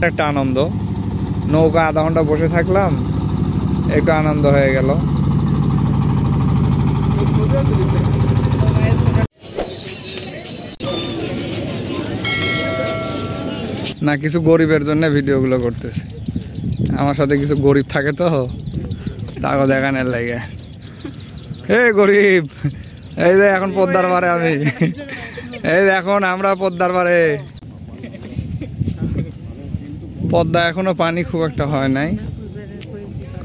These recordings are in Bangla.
একটা আনন্দ, নৌকা আধা ঘন্টা বসে থাকলাম, একটু আনন্দ হয়ে গেল। না কিছু গরিবের জন্য ভিডিওগুলো করতেছি, আমার সাথে কিছু গরিব থাকে তো, তাকে দেখানোর লাগে। এই গরিব, এই যে এখন পদ্মার পারে আমি, এই এখন আমরা পদ্মার পারে। পদ্মা এখনো পানি খুব একটা হয় নাই,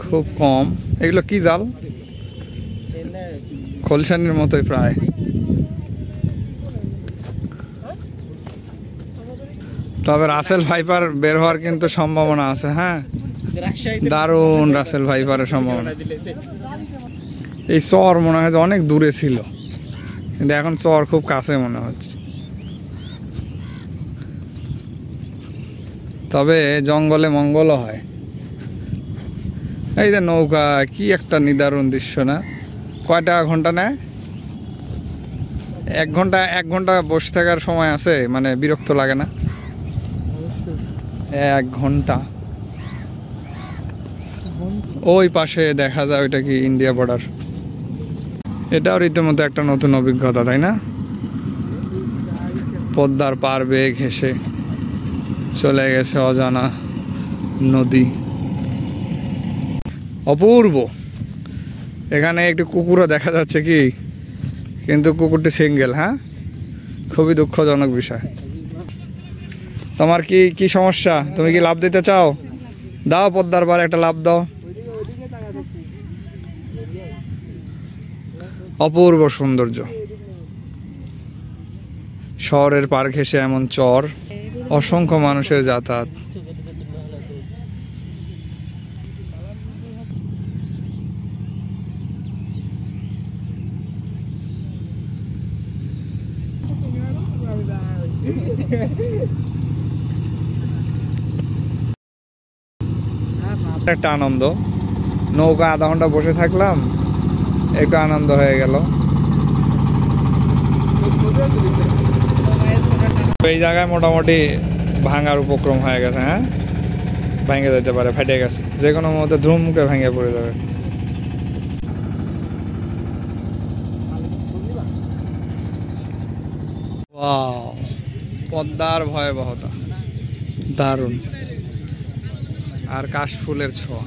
খুব কম। এগুলো কি জাল? খলসানির মতোই প্রায়। তবে রাসেল ভাইপার বের হওয়ার কিন্তু সম্ভাবনা আছে। হ্যাঁ, দারুণ রাসেল ভাইপারের সম্ভাবনা। এই চর মনে হয় অনেক দূরে ছিল, কিন্তু এখন চর খুব কাছে মনে হচ্ছে। তবে জঙ্গলে মঙ্গল হয়। এই যে নৌকা, কি একটা নিদারুণ দৃশ্য না? কয়টা ঘন্টা নেয়? 1 ঘন্টা বসে থাকার সময় আছে, মানে বিরক্ত লাগে না? 1 ঘন্টা। ওই পাশে দেখা যায় ওইটা কি ইন্ডিয়া বর্ডার। এটাও রীতিমতো একটা নতুন অভিজ্ঞতা, তাই না? পদ্মার পার বেয়ে ঘেঁষে চলে গেছে অজানা নদী, অপূর্ব। এখানে একটি কুকুরও দেখা যাচ্ছে কি, কিন্তু কুকুরটি সিঙ্গেল। হ্যাঁ, খুবই দুঃখজনক বিষয়। তোমার কি কি সমস্যা? তুমি কি লাভ দিতে চাও? দাও, পদ্মার পারে একটা লাভ দাও। অপূর্ব সৌন্দর্য, শহরের পার ঘেঁষে এমন চর, অসংখ্য মানুষের যাতায়াত। একটা আনন্দ, নৌকা আধা ঘন্টা বসে থাকলাম, একটু আনন্দ হয়ে গেল। এই জায়গায় মোটামুটি ভাঙার উপক্রম হয়ে গেছে। হ্যাঁ, ভেঙে যেতে পারে, ফেটে গেছে, যে কোনো মুহূর্তে ধুমকে ভেঙে পড়ে যাবে। ওয়াও, পদ্মার ভয়াবহতা দারুণ। আর কাশফুলের ছোঁয়া।